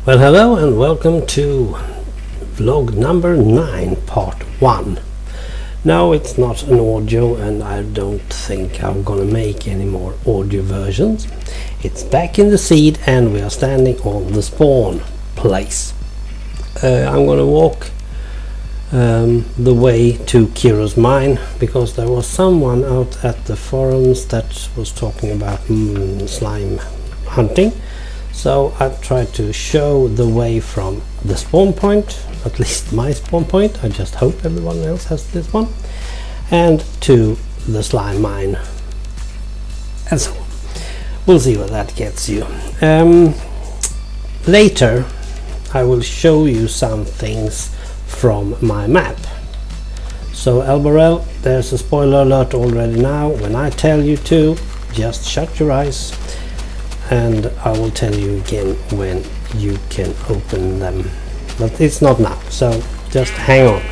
Well, hello and welcome to vlog number 9, part 1. No, it's not an audio, and I don't think I'm gonna make any more audio versions. It's back in the seed and we are standing on the spawn place. I'm gonna walk the way to Kiro's mine, because there was someone out at the forums that was talking about slime hunting. So I've tried to show the way from the spawn point, at least my spawn point, I just hope everyone else has this one, and to the slime mine, and so on. We'll see what that gets you. Later I will show you some things from my map. So Albarel, there's a spoiler alert already now. When I tell you to, just shut your eyes, and I will tell you again when you can open them, but it's not now, so just hang on.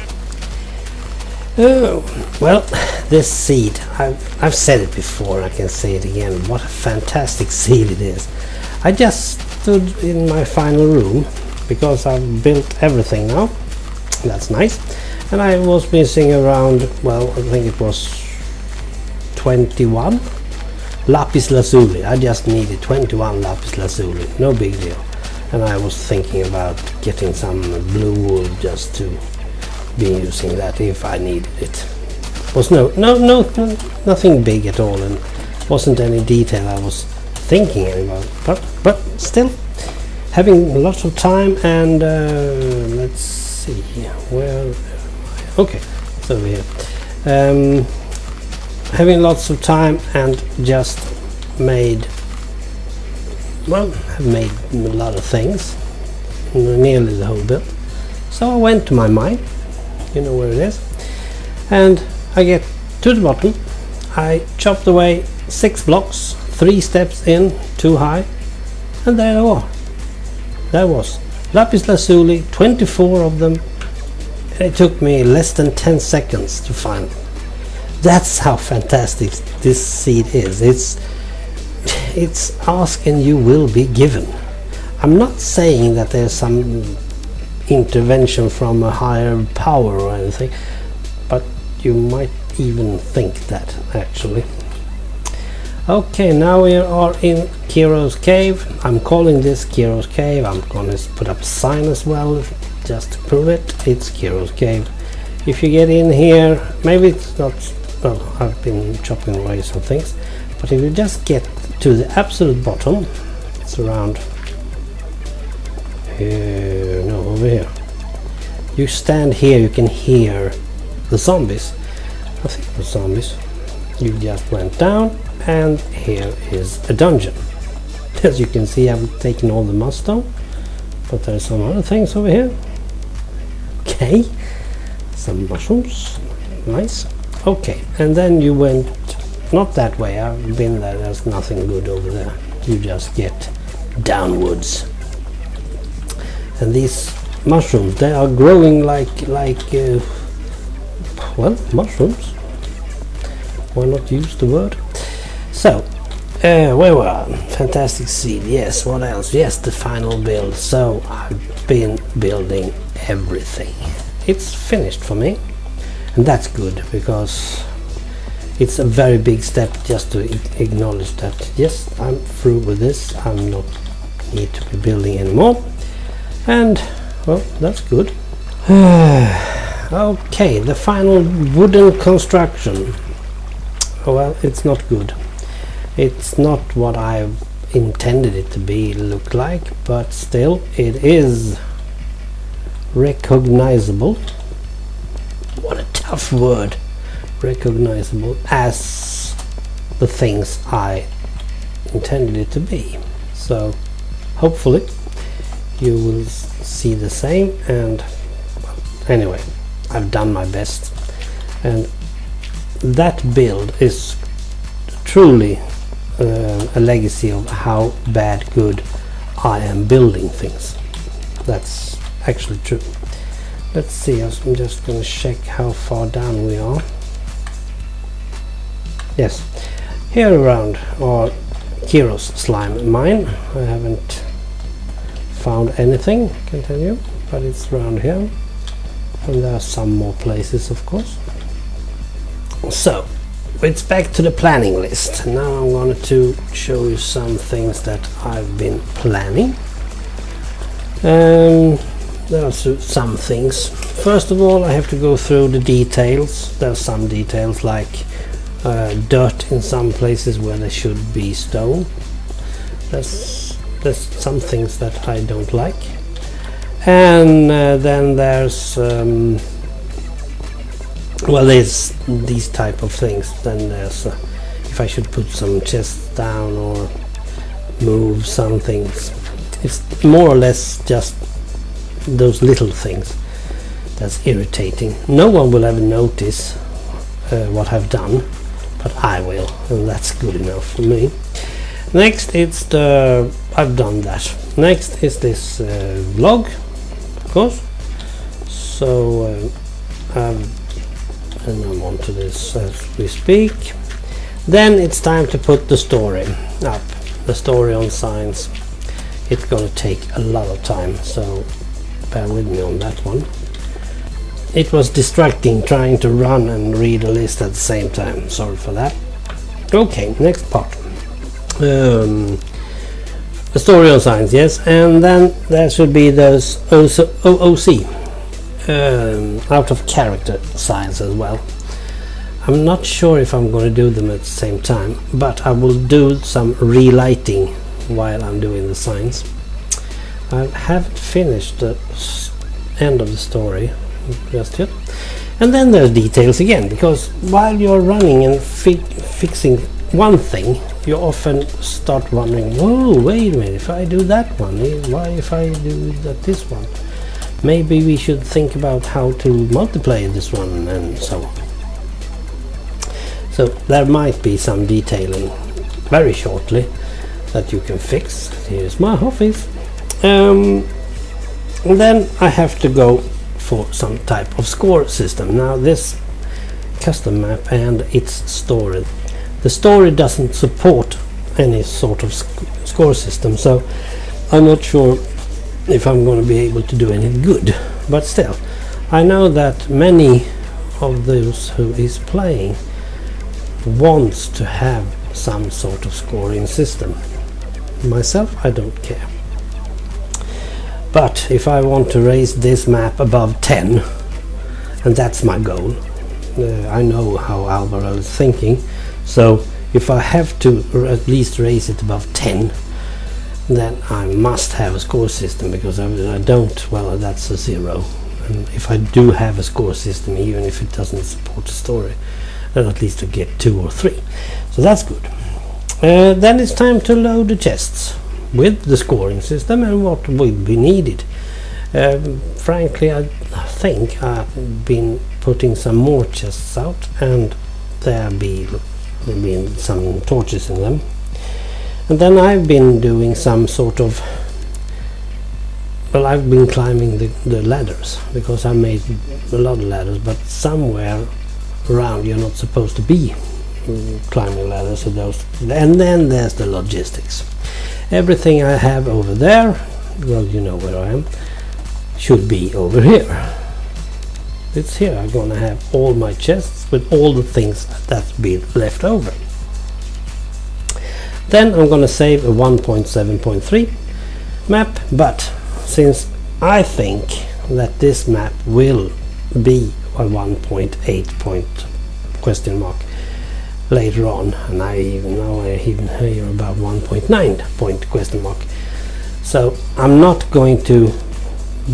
Oh, well, this seed, I've said it before, I can say it again, what a fantastic seed it is. I just stood in my final room because I've built everything now. That's nice. And I was missing around, well, I think it was 21 lapis lazuli. I just needed 21 lapis lazuli, no big deal. And I was thinking about getting some blue wool just to be using that if I needed it. Was nothing big at all, and wasn't any detail I was thinking about. But still, having lots of time, and let's see, where am I? Okay, it's over here. Having lots of time and just made, well, I've made a lot of things, nearly the whole build. So I went to my mine, you know where it is, and I get to the bottom. I chopped away 6 blocks, 3 steps in, 2 high, and there they were. There was lapis lazuli, 24 of them, and it took me less than 10 seconds to find them. That's how fantastic this seed is. It's ask and you will be given. I'm not saying that there's some intervention from a higher power or anything, but you might even think that, actually. Okay, now we are in Kiro's cave. I'm calling this Kiro's cave. I'm gonna put up a sign as well just to prove it. It's Kiro's cave. If you get in here, maybe it's not, well, I've been chopping away some things, but if you just get to the absolute bottom, it's around here, no, over here. You stand here, you can hear the zombies. I think the zombies. You just went down, and here is a dungeon. As you can see, I've taken all the mud stone, but there's some other things over here. Okay, some mushrooms, nice. Okay, and then you went not that way. I've been there. There's nothing good over there. You just get downwards, and these mushrooms, they are growing like well, mushrooms. Why not use the word? So where were I? Fantastic seed. Yes, what else? Yes, the final build. So I've been building everything. It's finished for me. And that's good, because it's a very big step just to acknowledge that yes, I'm through with this. I'm not need to be building anymore, and well, that's good. Okay, the final wooden construction. Well, it's not good. It's not what I've intended it to be, look like, but still it is recognizable. What a tough word, recognizable, as the things I intended it to be. So hopefully you will see the same, and well, anyway, I've done my best, and that build is truly a legacy of how good I am building things. That's actually true. Let's see, I'm just going to check how far down we are. Yes, here around are Kiro's slime mine. I haven't found anything, I can tell you, but it's around here, and there are some more places, of course. So it's back to the planning list. Now I'm going to show you some things that I've been planning. There are some things. First of all, I have to go through the details. There are some details like dirt in some places where there should be stone. There's some things that I don't like. And then there's well, there's these type of things. Then there's if I should put some chests down or move some things. It's more or less just those little things that's irritating. No one will ever notice what I've done, but I will, and that's good enough for me. Next, it's the I've done that. Next is this vlog, of course. So and I'm on to this as we speak. Then it's time to put the story up, the story on science. It's going to take a lot of time, so bear with me on that one. It was distracting trying to run and read a list at the same time. Sorry for that. Okay, next part. The story on science, yes, and then there should be those OOC, out of character science as well. I'm not sure if I'm going to do them at the same time, but I will do some relighting while I'm doing the science. I haven't finished the end of the story just yet. And then there's details again, because while you're running and fixing one thing, you often start wondering, whoa, wait a minute, if I do that one, why if I do this one? Maybe we should think about how to multiply this one, and so on. So there might be some detailing very shortly that you can fix. Here's my office. And then I have to go for some type of score system. Now this custom map and its story. The story doesn't support any sort of score system, so I'm not sure if I'm going to be able to do any good. But still, I know that many of those who is playing wants to have some sort of scoring system. Myself, I don't care. But if I want to raise this map above 10, and that's my goal, I know how Albarel is thinking, so if I have to at least raise it above 10, then I must have a score system, because I don't, well, that's a 0. And if I do have a score system, even if it doesn't support the story, then at least I get 2 or 3. So that's good. Then it's time to load the chests with the scoring system and what will be needed. Frankly, I think I've been putting some more chests out, and there'll be some torches in them. And then I've been doing some sort of, well, I've been climbing the ladders, because I made a lot of ladders, but somewhere around you're not supposed to be climbing ladders. So those, and then there's the logistics. Everything I have over there, well, you know where I am, should be over here. It's here. I'm gonna have all my chests with all the things that's been left over. Then I'm gonna save a 1.7.3 map, but since I think that this map will be a 1.8 question mark later on, and I even hear about 1.9 question mark, so I'm not going to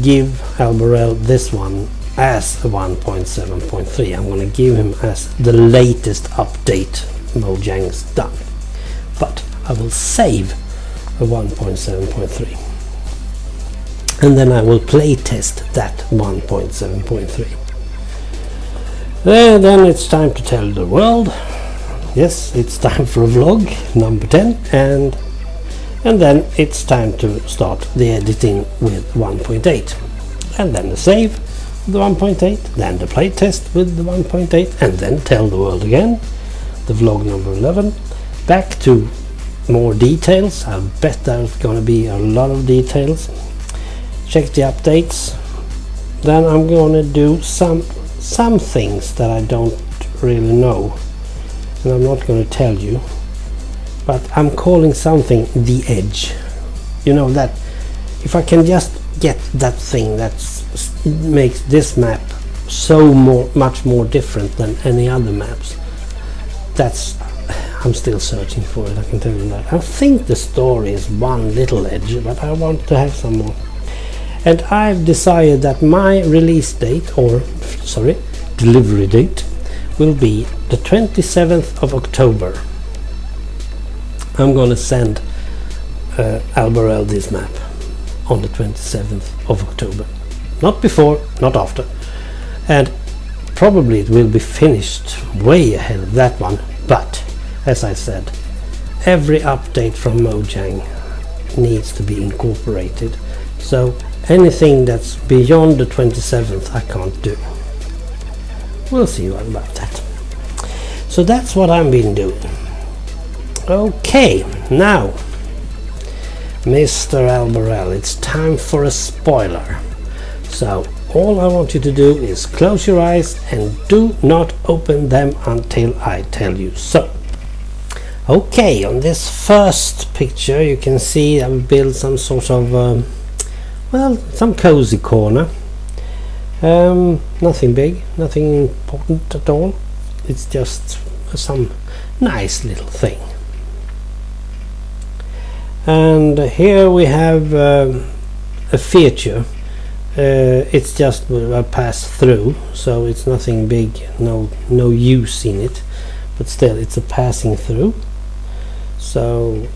give Albarel this one as a 1.7.3. I'm going to give him as the latest update Mojang's done, but I will save a 1.7.3, and then I will play test that 1.7.3. Then it's time to tell the world, yes, it's time for a vlog number 10, and then it's time to start the editing with 1.8, and then the save with the 1.8, then the play test with the 1.8, and then tell the world again, the vlog number 11, back to more details. I bet there's going to be a lot of details, check the updates. Then I'm gonna do some things that I don't really know, and I'm not gonna tell you, but I'm calling something the edge. You know, that if I can just get that thing that makes this map so much more different than any other maps, I'm still searching for it, I can tell you that. I think the story is one little edge, but I want to have some more. And I've decided that my release date, or sorry, delivery date, will be the 27th of October. I'm gonna send Albarel this map on the 27th of October. Not before, not after. And probably it will be finished way ahead of that one, but as I said, every update from Mojang needs to be incorporated, so anything that's beyond the 27th I can't do. We'll see what about that. So that's what I've been doing. Okay, now Mr. Albarel, it's time for a spoiler. So all I want you to do is close your eyes and do not open them until I tell you so. Okay, on this first picture you can see I've built some sort of well, some cozy corner. Nothing big, nothing important at all. It's just some nice little thing. And here we have a feature. It's just a pass through, so it's nothing big, no use in it, but still it's a passing through. So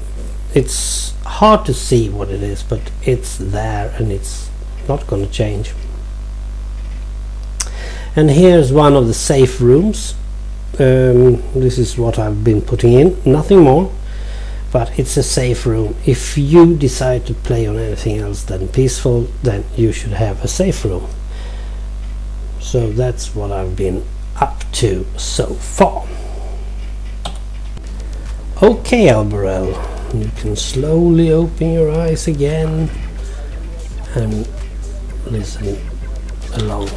it's hard to see what it is, but it's there and it's not going to change. And here's one of the safe rooms. This is what I've been putting in, nothing more, but it's a safe room. If you decide to play on anything else than peaceful, then you should have a safe room. So that's what I've been up to so far. Okay, Albarel, you can slowly open your eyes again and listen along.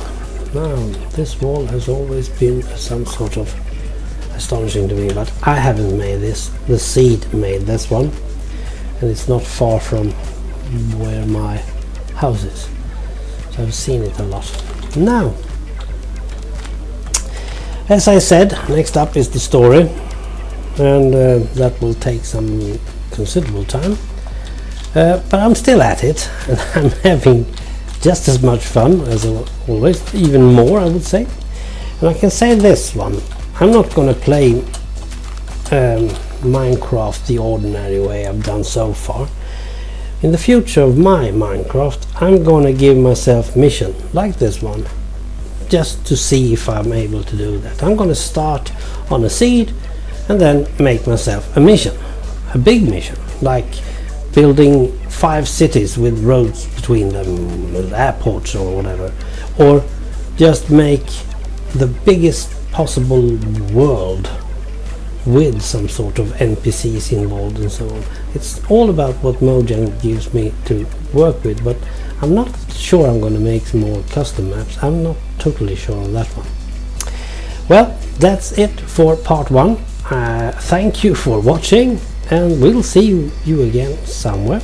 Now, this wall has always been some sort of astonishing to me, but I haven't made this. The seed made this one, and it's not far from where my house is, so I've seen it a lot. Now, as I said, next up is the story, and that will take some considerable time, but I'm still at it, and I'm having just as much fun as always, even more I would say. And I can say this one, I'm not going to play Minecraft the ordinary way I've done so far. In the future of my Minecraft, I'm going to give myself mission like this one, just to see if I'm able to do that. I'm going to start on a seed and then make myself a mission, a big mission, like building 5 cities with roads between them, with airports or whatever, or just make the biggest possible world with some sort of NPCs involved and so on. It's all about what Mojang gives me to work with, but I'm not sure I'm going to make some more custom maps. I'm not totally sure on that one. Well, that's it for part 1. Thank you for watching, and we'll see you again somewhere.